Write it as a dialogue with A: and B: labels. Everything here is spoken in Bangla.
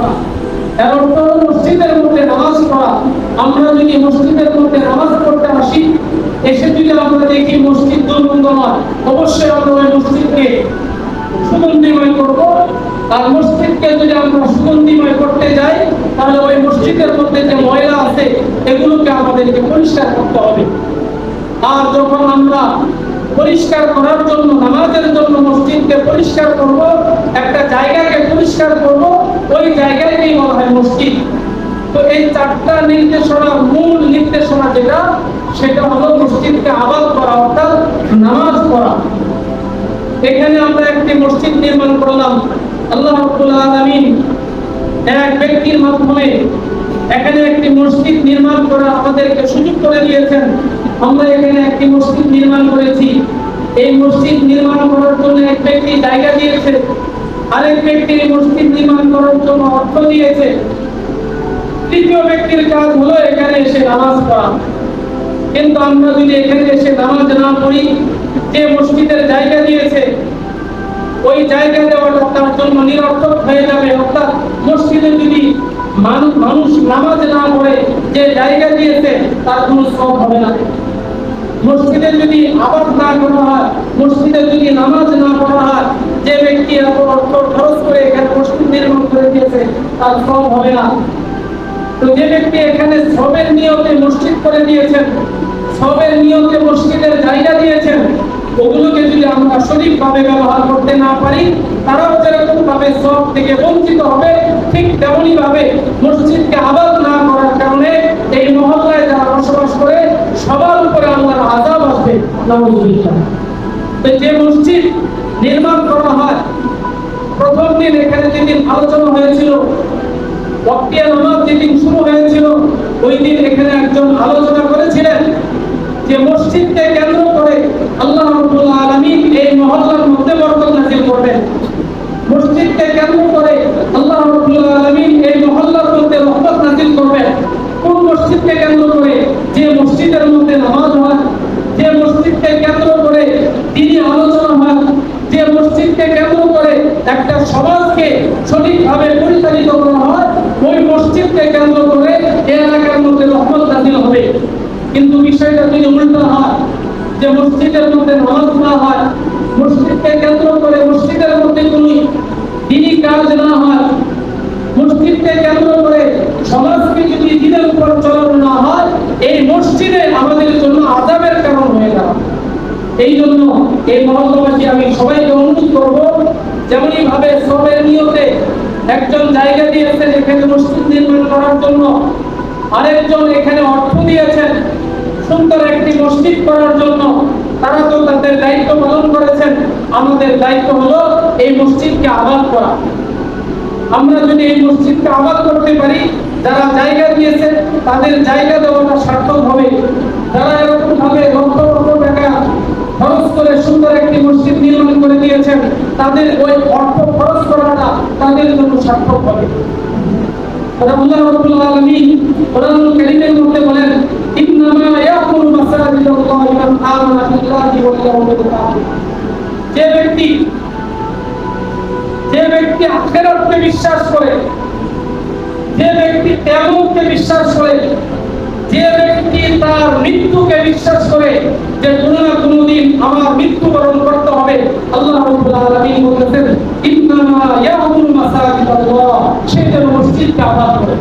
A: করা। এর অর্থ হলো মসজিদের মধ্যে নামাজ পড়া। আমরা যদি মসজিদের মধ্যে নামাজ পড়তে আসি, এসে যদি আমরা দেখি মসজিদ দুর্গন্ধ নয়, অবশ্যই আমরা ওই মসজিদকে সুগন্ধিময় করব। আর মসজিদকে যদি আমরা সুগন্ধিময় করতে যাই, তাহলে ওই মসজিদের মধ্যে যে ময়লা আছে এগুলোকে আমাদেরকে পরিষ্কার করতে হবে। আর যখন আমরা পরিষ্কার করার জন্য, নামাজের জন্য মসজিদকে পরিষ্কার করব, একটা জায়গাকে পরিষ্কার করব, ওই জায়গাকেই বলা হয় মসজিদ। তো এই চারটা নির্দেশনার মূল নির্দেশনা যেটা, সেটা হলো মসজিদকে আবাদ করা, অর্থাৎ নামাজ পড়া। এখানে আমরা একটি মসজিদ নির্মাণ করলাম। আল্লাহ রাব্বুল আলামিন এক ব্যক্তির মাধ্যমে এখানে একটি মসজিদ নির্মাণ করা আমাদেরকে সুযোগ করে দিয়েছেন। আমরা এখানে একটি মসজিদ নির্মাণ করেছি। এই মসজিদ নির্মাণ করার জন্য এক ব্যক্তি জায়গা দিয়েছে, আরেক ব্যক্তি এই মসজিদ নির্মাণ করার জন্য অর্থ দিয়েছে, তৃতীয় ব্যক্তির কাজ হলো এখানে এসে নামাজ পড়া। কিন্তু আমরা যদি এখানে এসে নামাজ না পড়ি, যে মসজিদের জায়গা দিয়েছে ওই জায়গা দেওয়াটা তার জন্য নিরর্থক হয়ে যাবে। অর্থাৎ মসজিদে যদি মানুষ নামাজ না পড়ে, যে জায়গা দিয়েছে তার কোনো সওয়াব হবে না। মসজিদে যদি আবাদ না করা হয়, মসজিদে যদি নামাজ না পড়া হয়, যে ব্যক্তি এত অর্থ খরচ করে এখানে মসজিদ নির্মাণ করে দিয়েছে তার সওয়াব হবে না। তো যে ব্যক্তি এখানে সবের নিয়তে মসজিদ করে দিয়েছেন, সবের নিয়তে মসজিদের জায়গা দিয়েছেন, ওগুলোকে যদি আমরা সঠিকভাবে ব্যবহার করতে না পারি, তারাও যেরকম ভাবে সব থেকে বঞ্চিত হবে, ঠিক তেমনি ভাবে মসজিদকে আবাদ না করার কারণে এই মহল্লায় যারা বসবাস করে সবার উপরে আল্লাহর আযাব আসবে। নাউযুবিল্লাহ। তো যে মসজিদ নির্মাণ করা হয়, প্রথম দিন এখানে যেদিন আলোচনা হয়েছিল, ওয়াক্তিয়া নামাজ যেদিন শুরু হয়েছিল, ওই দিন এখানে একজন আলোচনা করেছিলেন যে মসজিদকে কেন্দ্র করে আল্লাহ রাব্বুল আলামিন এই মহল্লার মধ্যে বরকত নাযিল করবেন। মসজিদকে কেন্দ্র করে আল্লাহ রাব্বুল আলামিন এই মহল্লার মধ্যে রহমত নাযিল করবেন। কোন মসজিদকে কেন্দ্র করে? যে মসজিদের মধ্যে নামাজ হয়, যে মসজিদকে কেন্দ্র করে দ্বীনি আলোচনা হয়, যে মসজিদকে কেন্দ্র করে একটা সমাজকে সঠিকভাবে পরিচালিত করা হয়, ওই মসজিদকে কেন্দ্র করে এই এলাকার মধ্যে রহমত নাযিল হবে। কিন্তু বিষয়টা যদি উল্টো হয়, যে মসজিদের মধ্যে নামাজ না হয়, মসজিদকে কেন্দ্র করে মসজিদের মধ্যে কোনো দ্বীনি কাজ না হয়, মসজিদকে কেন্দ্র করে সমাজকে যদি দ্বীনের উপর চালানো না হয়, এই মসজিদে আমাদের জন্য আযাবের কারণ হয়ে যাবে। এই জন্য এই মহল্লাবাসী আমি সবাইকে অনুরোধ করব, যেমনই ভাবে সবের নিয়তে একজন জায়গা দিয়েছেন এখানে মসজিদ নির্মাণ করার জন্য, আরেকজন এখানে অর্থ দিয়েছেন সুন্দর একটি মসজিদ করার জন্য, তারা তো তাদের দায়িত্ব পালন করেছেন। আমাদের দায়িত্ব হলো এই মসজিদকে আবাদ করা। আমরা যদি এই মসজিদকে আবাদ করতে পারি, যারা জায়গা দিয়েছে তাদের জায়গা দেওয়াটা সার্থক হবে। যারা এরকম ভাবে লক্ষ লক্ষ টাকা খরচ করে সুন্দর একটি মসজিদ নির্মাণ করে দিয়েছেন, তাদের ওই অর্থ খরচ করাটা তাদের জন্য সার্থক হবে। আল্লাহ রাব্বুল আলামিন কোরআনুল কারীমের মধ্যে বলেন, ইন্নামা ইয়াকুলু মাসাজিদাল্লাহি মান আমানা বিল্লাহি ওয়াল ইয়াউমিল আখির। যে ব্যক্তি আখিরাতকে বিশ্বাস করে, যে ব্যক্তি কিয়ামতকে বিশ্বাস করে, যে ব্যক্তি তার মৃত্যুকে বিশ্বাস করে, যে কোনো না কোনো দিন আমার মৃত্যুবরণ করতে হবে, আল্লাহ রাব্বুল আলামিন বলেছেন ইন্নামা ইয়াকুলু মাসাজিদাল্লাহ, সে যেন মসজিদকে আবাদ করে।